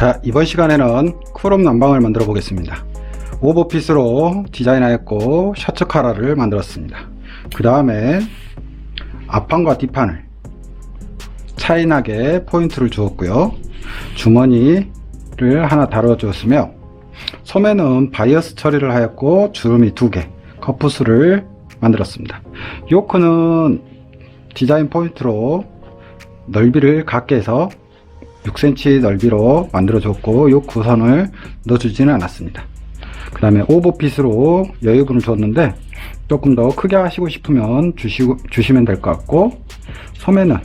자, 이번 시간에는 크롭 난방을 만들어 보겠습니다. 오버핏으로 디자인하였고 셔츠 카라를 만들었습니다. 그 다음에 앞판과 뒷판을 차이나게 포인트를 주었고요. 주머니를 하나 달아 주었으며 소매는 바이어스 처리를 하였고 주름이 2개, 커프스를 만들었습니다. 요크는 디자인 포인트로 넓이를 갖게 해서 6cm 넓이로 만들어 줬고 요 구선을 넣어 주지는 않았습니다. 그 다음에 오버핏으로 여유분을 줬는데 조금 더 크게 하시고 싶으면 주시면 될 것 같고, 소매는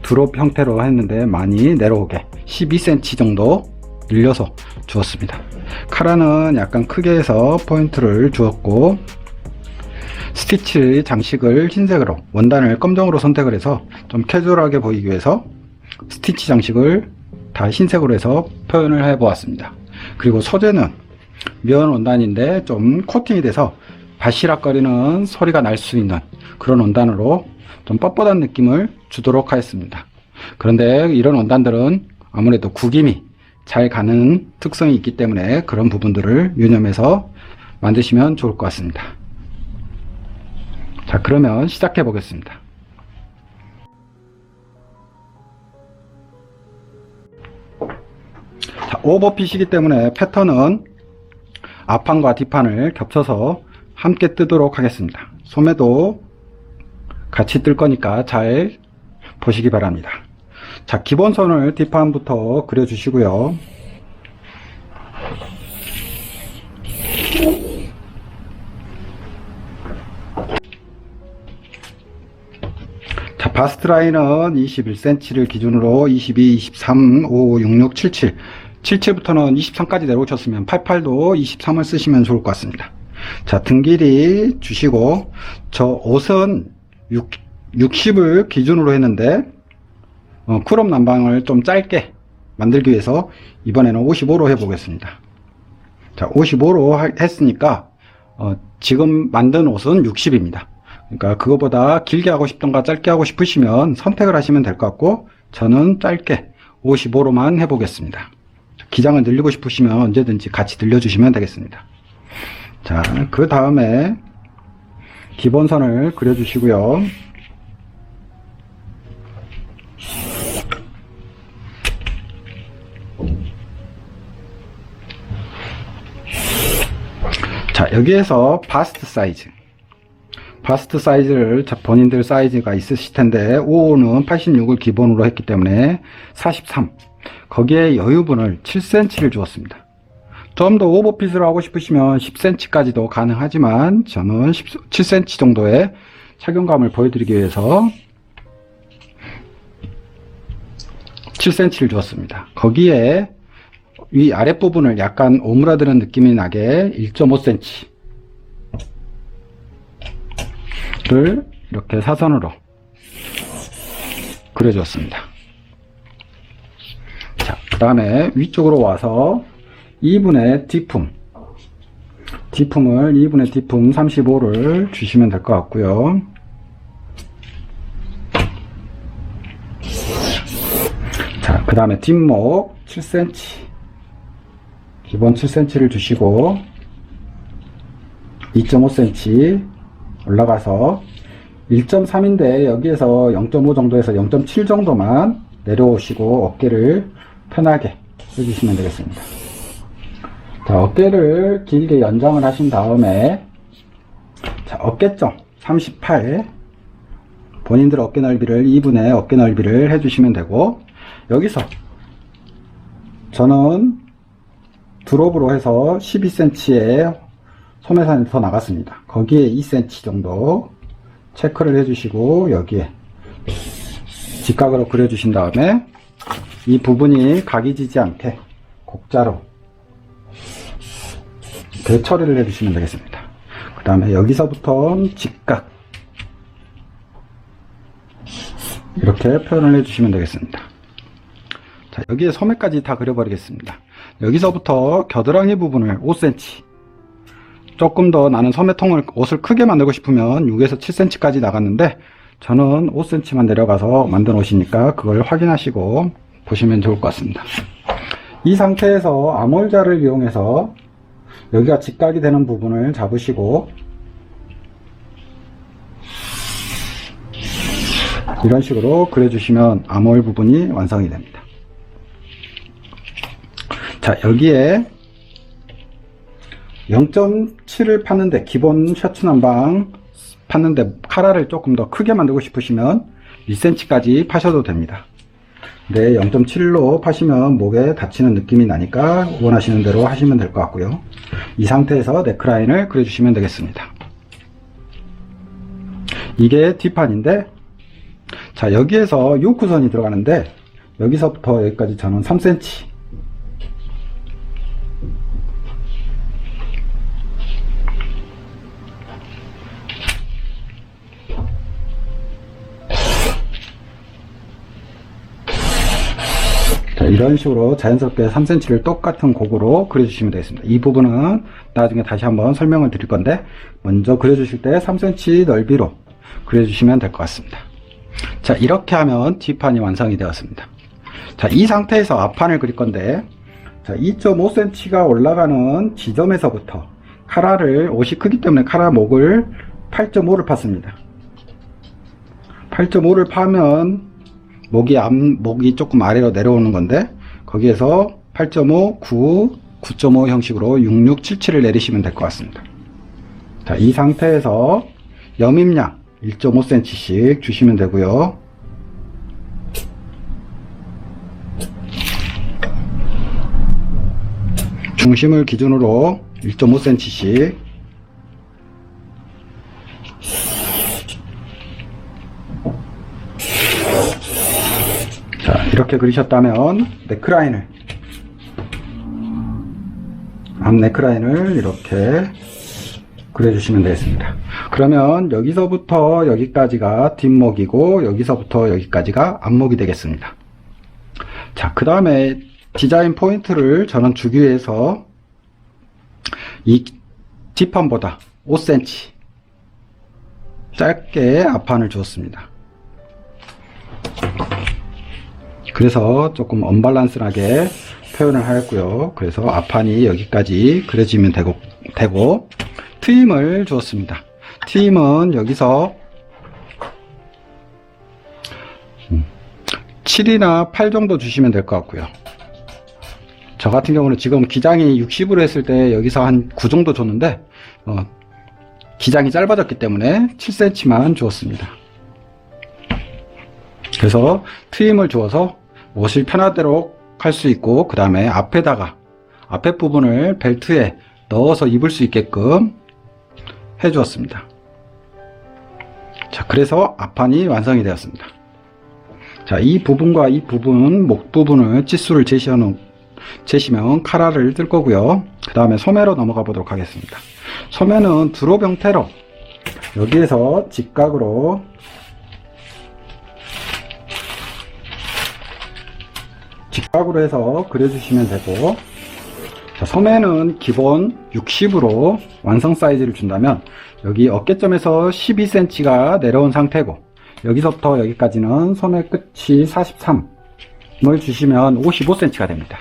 드롭 형태로 했는데 많이 내려오게 12cm 정도 늘려서 주었습니다. 카라는 약간 크게 해서 포인트를 주었고, 스티치 장식을 흰색으로, 원단을 검정으로 선택을 해서 좀 캐주얼하게 보이기 위해서 스티치 장식을 다 흰색으로 해서 표현을 해 보았습니다. 그리고 소재는 면 원단인데 좀 코팅이 돼서 바시락거리는 소리가 날 수 있는 그런 원단으로 좀 뻣뻣한 느낌을 주도록 하였습니다. 그런데 이런 원단들은 아무래도 구김이 잘 가는 특성이 있기 때문에 그런 부분들을 유념해서 만드시면 좋을 것 같습니다. 자, 그러면 시작해 보겠습니다. 자, 오버핏이기 때문에 패턴은 앞판과 뒷판을 겹쳐서 함께 뜨도록 하겠습니다. 소매도 같이 뜰 거니까 잘 보시기 바랍니다. 자, 기본선을 뒷판부터 그려 주시고요. 자, 바스트 라인은 21cm를 기준으로 22, 23, 5, 66, 77, 77부터는 23까지 내려오셨으면 88도 23을 쓰시면 좋을 것 같습니다. 자, 등 길이 주시고, 저 옷은 60을 기준으로 했는데 크롭 난방을 좀 짧게 만들기 위해서 이번에는 55로 해 보겠습니다. 자, 55로 했으니까 지금 만든 옷은 60입니다. 그러니까 그거보다 길게 하고 싶던가 짧게 하고 싶으시면 선택을 하시면 될 것 같고, 저는 짧게 55로만 해 보겠습니다. 기장을 늘리고 싶으시면 언제든지 같이 늘려주시면 되겠습니다. 자, 그 다음에 기본선을 그려주시고요. 자, 여기에서 바스트 사이즈를 본인들 사이즈가 있으실 텐데 55는 86을 기본으로 했기 때문에 43, 거기에 여유분을 7cm를 주었습니다. 좀 더 오버핏을 하고 싶으시면 10cm까지도 가능하지만 저는 7cm 정도의 착용감을 보여드리기 위해서 7cm를 주었습니다. 거기에 위 아랫부분을 약간 오므라드는 느낌이 나게 1.5cm 를 이렇게 사선으로 그려주었습니다. 자, 그 다음에 위쪽으로 와서 2분의 뒷품을 2분의 뒷품 35를 주시면 될 것 같고요. 자, 그 다음에 뒷목 7cm, 기본 7cm를 주시고 2.5cm 올라가서 1.3인데 여기에서 0.5 정도에서 0.7 정도만 내려오시고 어깨를 편하게 해주시면 되겠습니다. 자, 어깨를 길게 연장을 하신 다음에, 자, 어깨점 38, 본인들 어깨 넓이를 2분의 어깨 넓이를 해주시면 되고, 여기서 저는 드롭으로 해서 12cm의 소매선이 더 나갔습니다. 거기에 2cm 정도 체크를 해주시고, 여기에 직각으로 그려주신 다음에 이 부분이 각이 지지 않게 곡자로 대처리를 해주시면 되겠습니다. 그 다음에 여기서부터 직각 이렇게 표현을 해주시면 되겠습니다. 자, 여기에 소매까지 다 그려버리겠습니다. 여기서부터 겨드랑이 부분을 5cm, 조금 더 나는 소매통을 옷을 크게 만들고 싶으면 6에서 7cm까지 나갔는데 저는 5cm만 내려가서 만든 옷이니까 그걸 확인하시고 보시면 좋을 것 같습니다. 이 상태에서 암홀자를 이용해서 여기가 직각이 되는 부분을 잡으시고 이런 식으로 그려주시면 암홀 부분이 완성이 됩니다. 자, 여기에 0.7을 팠는데, 기본 셔츠 난방 팠는데 카라를 조금 더 크게 만들고 싶으시면 1cm까지 파셔도 됩니다. 근데 0.7로 파시면 목에 다치는 느낌이 나니까 원하시는 대로 하시면 될 것 같고요. 이 상태에서 네크라인을 그려주시면 되겠습니다. 이게 뒷판인데, 자, 여기에서 요크선이 들어가는데 여기서부터 여기까지 저는 3cm, 자, 이런 식으로 자연스럽게 3cm를 똑같은 곡으로 그려주시면 되겠습니다. 이 부분은 나중에 다시 한번 설명을 드릴 건데, 먼저 그려주실 때 3cm 넓이로 그려주시면 될 것 같습니다. 자, 이렇게 하면 뒷판이 완성이 되었습니다. 자, 이 상태에서 앞판을 그릴 건데, 자, 2.5cm가 올라가는 지점에서부터 카라를, 옷이 크기 때문에 카라 목을 8.5를 팠습니다. 8.5를 파면 목이 조금 아래로 내려오는 건데, 거기에서 8.5, 9, 9.5 형식으로 66, 77을 내리시면 될 것 같습니다. 자, 이 상태에서 여밈량 1.5cm씩 주시면 되고요. 중심을 기준으로 1.5cm씩. 자, 이렇게 그리셨다면 네크라인을, 앞 네크라인을 이렇게 그려주시면 되겠습니다. 그러면 여기서부터 여기까지가 뒷목이고 여기서부터 여기까지가 앞목이 되겠습니다. 자, 그 다음에 디자인 포인트를 저는 주기 위해서 이 뒷판보다 5cm 짧게 앞판을 주었습니다. 그래서 조금 언밸런스하게 표현을 하였고요. 그래서 앞판이 여기까지 그려지면 되고 트임을 주었습니다. 트임은 여기서 7이나 8 정도 주시면 될 것 같고요. 저 같은 경우는 지금 기장이 60으로 했을 때 여기서 한 9 정도 줬는데 기장이 짧아졌기 때문에 7cm만 주었습니다. 그래서 트임을 주어서 옷을 편하도록 할 수 있고, 그 다음에 앞에다가 앞에 부분을 벨트에 넣어서 입을 수 있게끔 해 주었습니다. 자, 그래서 앞판이 완성이 되었습니다. 자, 이 부분과 이 부분, 목 부분을 치수를 재시면 카라를 뜰 거고요. 그 다음에 소매로 넘어가 보도록 하겠습니다. 소매는 드롭 형태로 여기에서 직각으로 해서 그려주시면 되고, 자, 소매는 기본 60으로 완성 사이즈를 준다면 여기 어깨점에서 12cm가 내려온 상태고, 여기서부터 여기까지는 소매 끝이 43을 주시면 55cm가 됩니다.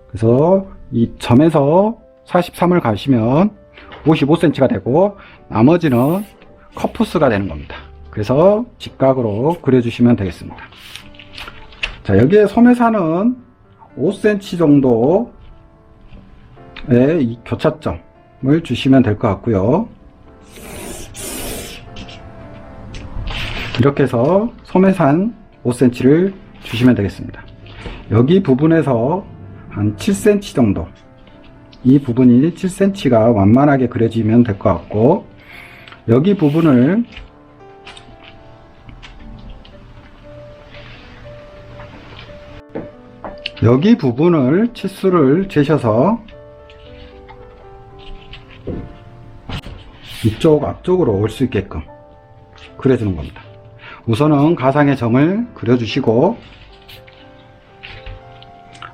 그래서 이 점에서 43을 가시면 55cm가 되고, 나머지는 커프스가 되는 겁니다. 그래서 직각으로 그려주시면 되겠습니다. 자, 여기에 소매산은 5cm 정도의 이 교차점을 주시면 될 것 같고요. 이렇게 해서 소매산 5cm를 주시면 되겠습니다. 여기 부분에서 한 7cm 정도, 이 부분이 7cm가 완만하게 그려지면 될 것 같고, 여기 부분을 치수를 재셔서 이쪽 앞쪽으로 올 수 있게끔 그려주는 겁니다. 우선은 가상의 점을 그려주시고,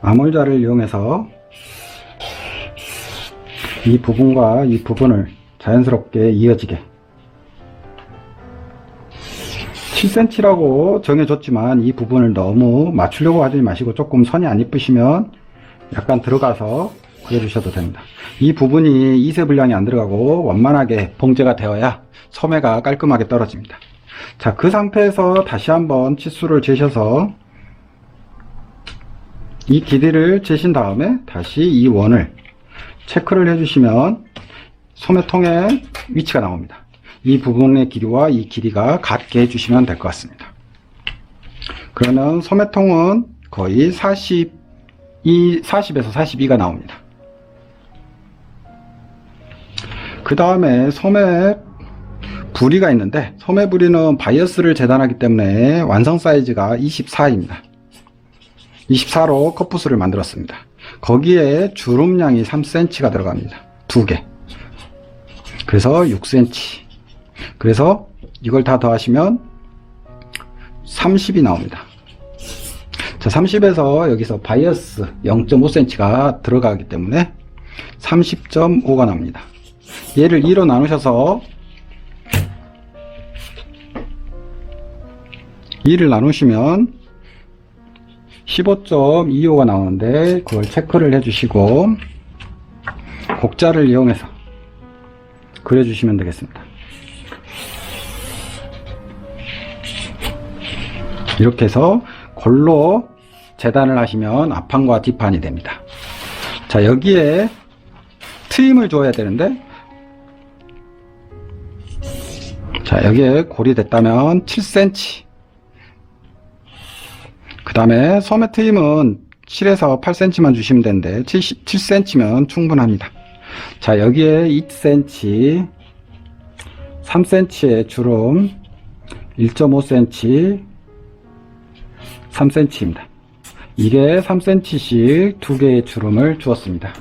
암홀자를 이용해서 이 부분과 이 부분을 자연스럽게 이어지게, 7cm라고 정해줬지만 이 부분을 너무 맞추려고 하지 마시고, 조금 선이 안 이쁘시면 약간 들어가서 그려주셔도 됩니다. 이 부분이 이세 분량이 안 들어가고 원만하게 봉제가 되어야 소매가 깔끔하게 떨어집니다. 자, 그 상태에서 다시 한번 치수를 재셔서 이 길이를 재신 다음에 다시 이 원을 체크를 해주시면 소매통의 위치가 나옵니다. 이 부분의 길이와 이 길이가 같게 해주시면 될 것 같습니다. 그러면 소매통은 거의 40에서 42가 나옵니다. 그 다음에 소매 부리가 있는데, 소매 부리는 바이어스를 재단하기 때문에 완성 사이즈가 24입니다. 24로 컵부스를 만들었습니다. 거기에 주름량이 3cm가 들어갑니다. 2개. 그래서 6cm. 그래서 이걸 다 더하시면 30이 나옵니다. 자, 30에서 여기서 바이어스 0.5cm가 들어가기 때문에 30.5가 나옵니다. 얘를 2로 나누셔서 2를 나누시면 15.25가 나오는데 그걸 체크를 해주시고 곡자를 이용해서 그려주시면 되겠습니다. 이렇게 해서 골로 재단을 하시면 앞판과 뒷판이 됩니다. 자, 여기에 트임을 줘야 되는데, 자, 여기에 골이 됐다면 7cm. 그 다음에 소매 트임은 7에서 8cm만 주시면 되는데 7cm면 충분합니다. 자, 여기에 2cm, 3cm의 주름, 1.5cm, 3cm입니다. 이게 3cm씩 2개의 주름을 주었습니다.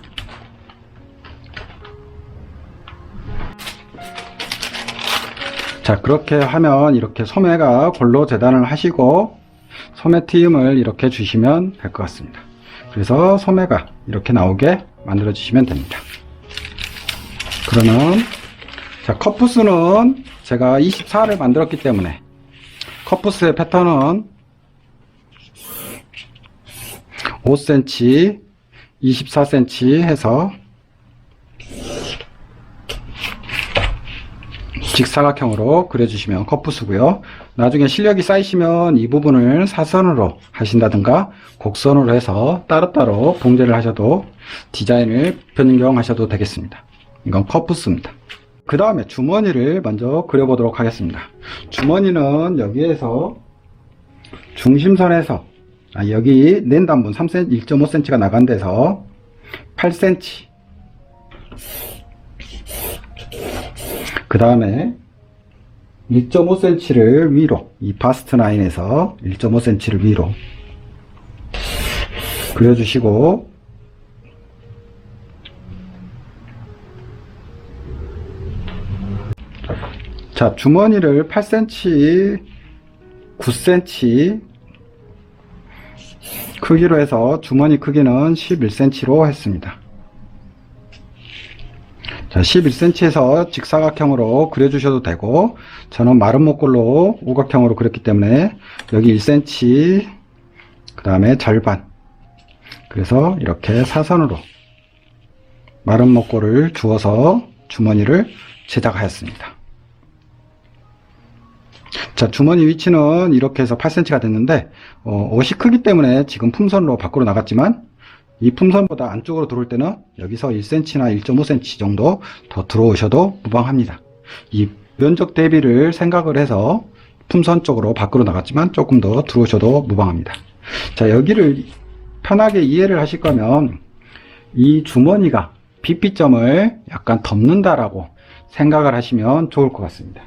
자, 그렇게 하면 이렇게 소매가 골로 재단을 하시고 소매 트임을 이렇게 주시면 될 것 같습니다. 그래서 소매가 이렇게 나오게 만들어 주시면 됩니다. 그러면 자, 컵부스는 제가 24를 만들었기 때문에 컵부스의 패턴은 5cm, 24cm 해서 직사각형으로 그려주시면 컵부스고요. 나중에 실력이 쌓이시면 이 부분을 사선으로 하신다든가 곡선으로 해서 따로따로 봉제를 하셔도 디자인을 변경하셔도 되겠습니다. 이건 컵부스입니다. 그 다음에 주머니를 먼저 그려보도록 하겠습니다. 주머니는 여기에서 중심선에서 여기 낸단분 3cm, 1.5cm가 나간 데서 8cm, 그 다음에 1.5cm를 위로, 이 바스트 라인에서 1.5cm를 위로 그려주시고, 자, 주머니를 8cm, 9cm 크기로 해서 주머니 크기는 11cm로 했습니다. 자, 11cm에서 직사각형으로 그려주셔도 되고, 저는 마른 목골로 오각형으로 그렸기 때문에 여기 1cm, 그 다음에 절반, 그래서 이렇게 사선으로 마른 목골을 주어서 주머니를 제작하였습니다. 자, 주머니 위치는 이렇게 해서 8cm가 됐는데 옷이 크기 때문에 지금 품선으로 밖으로 나갔지만, 이 품선보다 안쪽으로 들어올 때는 여기서 1cm나 1.5cm 정도 더 들어오셔도 무방합니다. 이 면적 대비를 생각을 해서 품선 쪽으로 밖으로 나갔지만 조금 더 들어오셔도 무방합니다. 자, 여기를 편하게 이해를 하실 거면 이 주머니가 빗빗점을 약간 덮는다라고 생각을 하시면 좋을 것 같습니다.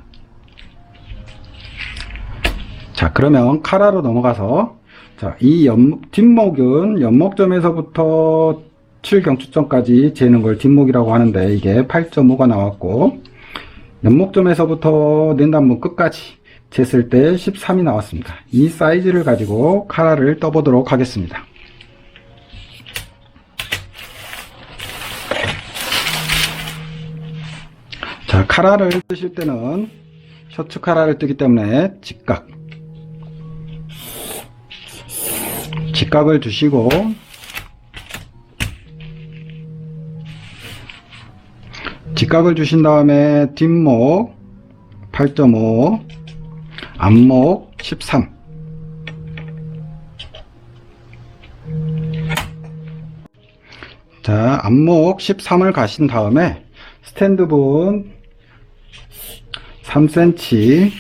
자, 그러면 카라로 넘어가서, 자, 이 뒷목은 연목점에서부터 7경추점까지 재는 걸 뒷목이라고 하는데, 이게 8.5가 나왔고, 연목점에서부터 낸단문 끝까지 쟀을 때 13이 나왔습니다. 이 사이즈를 가지고 카라를 떠보도록 하겠습니다. 자, 카라를 뜨실 때는 셔츠 카라를 뜨기 때문에 직각을 주시고, 직각을 주신 다음에 뒷목 8.5, 앞목 13. 자, 앞목 13을 가신 다음에 스탠드분 3cm,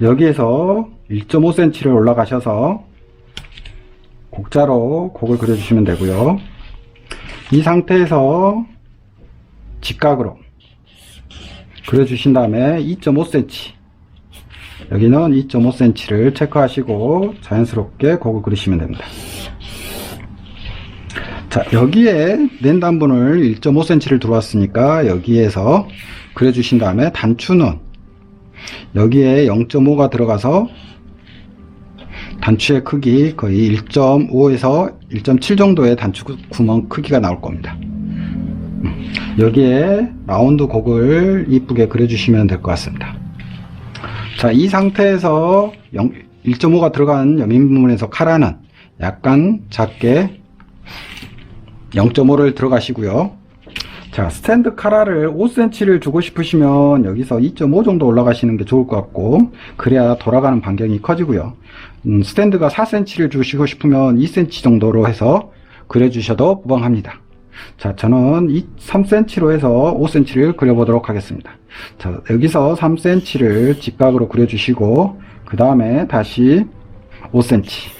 여기에서 1.5cm를 올라가셔서 곡자로 곡을 그려주시면 되고요. 이 상태에서 직각으로 그려주신 다음에 2.5cm, 여기는 2.5cm를 체크하시고 자연스럽게 곡을 그리시면 됩니다. 자, 여기에 낸단분을 1.5cm를 들어왔으니까 여기에서 그려주신 다음에 단추는 여기에 0.5가 들어가서 단추의 크기 거의 1.5에서 1.7 정도의 단추 구멍 크기가 나올 겁니다. 여기에 라운드 곡을 이쁘게 그려주시면 될 것 같습니다. 자, 이 상태에서 1.5가 들어간 여민 부분에서 카라는 약간 작게 0.5를 들어가시고요. 자, 스탠드 카라를 5cm를 주고 싶으시면 여기서 2.5 정도 올라가시는 게 좋을 것 같고, 그래야 돌아가는 반경이 커지고요. 스탠드가 4cm를 주시고 싶으면 2cm 정도로 해서 그려주셔도 무방합니다. 자, 저는 3cm로 해서 5cm를 그려보도록 하겠습니다. 자, 여기서 3cm를 직각으로 그려주시고 그 다음에 다시 5cm,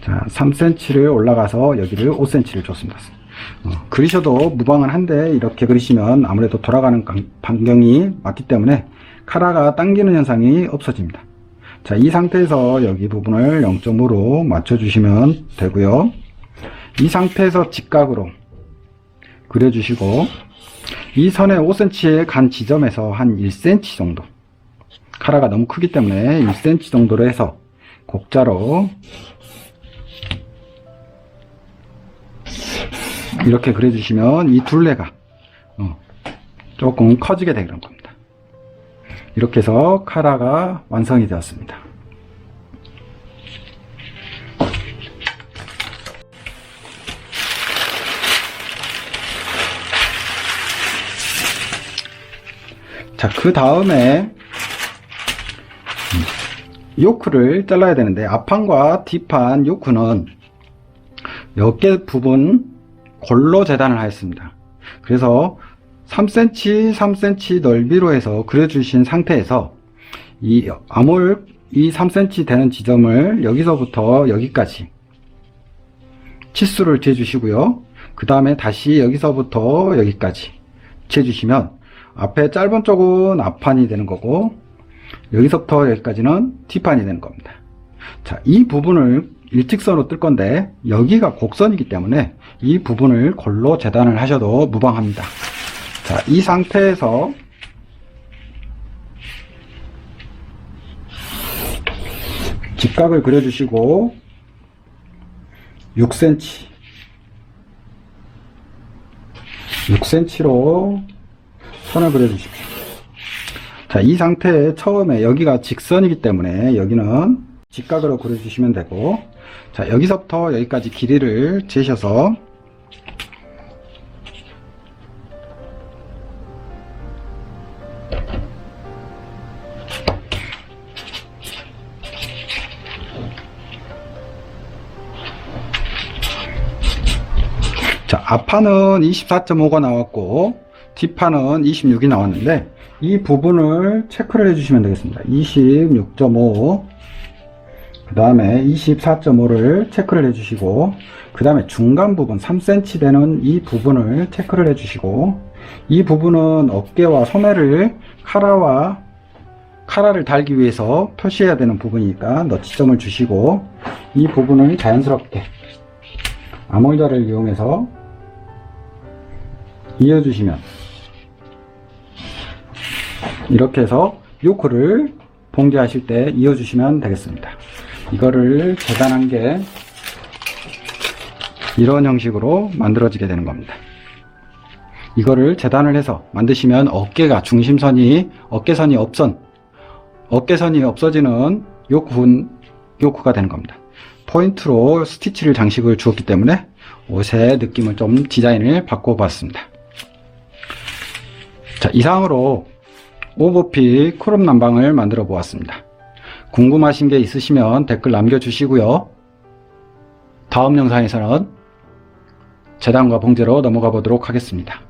자, 3cm를 올라가서 여기를 5cm를 줬습니다. 그리셔도 무방은 한데 이렇게 그리시면 아무래도 돌아가는 반경이 맞기 때문에 카라가 당기는 현상이 없어집니다. 자, 이 상태에서 여기 부분을 0.5로 맞춰주시면 되고요. 이 상태에서 직각으로 그려주시고 이 선에 5cm에 간 지점에서 한 1cm 정도, 카라가 너무 크기 때문에 1cm 정도로 해서 곡자로 이렇게 그려주시면 이 둘레가 조금 커지게 되는 겁니다. 이렇게 해서 카라가 완성이 되었습니다. 자, 그 다음에 요크를 잘라야 되는데, 앞판과 뒷판 요크는 어깨 부분 골로 재단을 하였습니다. 그래서 3cm, 3cm 넓이로 해서 그려주신 상태에서 이 암홀 이 3cm 되는 지점을 여기서부터 여기까지 치수를 재주시고요. 그 다음에 다시 여기서부터 여기까지 재주시면 앞에 짧은 쪽은 앞판이 되는 거고 여기서부터 여기까지는 뒷판이 되는 겁니다. 자, 이 부분을 일직선으로 뜰 건데 여기가 곡선이기 때문에 이 부분을 골로 재단을 하셔도 무방합니다. 자, 이 상태에서 직각을 그려주시고 6cm로 선을 그려주십시오. 자, 이 상태에 처음에 여기가 직선이기 때문에 여기는 직각으로 그려주시면 되고, 자, 여기서부터 여기까지 길이를 재셔서 자, 앞판은 24.5가 나왔고 뒷판은 26이 나왔는데 이 부분을 체크를 해주시면 되겠습니다. 26.5, 그 다음에 24.5를 체크를 해주시고, 그 다음에 중간 부분 3cm 되는 이 부분을 체크를 해주시고, 이 부분은 어깨와 소매를 카라를 달기 위해서 표시해야 되는 부분이니까 너치점을 주시고, 이 부분을 자연스럽게 암홀자를 이용해서 이어주시면 이렇게 해서 요크를 봉제하실 때 이어주시면 되겠습니다. 이거를 재단한 게 이런 형식으로 만들어지게 되는 겁니다. 이거를 재단을 해서 만드시면 어깨가 중심선이 어깨선이 없어지는 요크가 되는 겁니다. 포인트로 스티치를 장식을 주었기 때문에 옷의 느낌을 좀 디자인을 바꿔봤습니다. 자, 이상으로 오버핏 크롭 남방을 만들어 보았습니다. 궁금하신 게 있으시면 댓글 남겨주시고요. 다음 영상에서는 재단과 봉제로 넘어가 보도록 하겠습니다.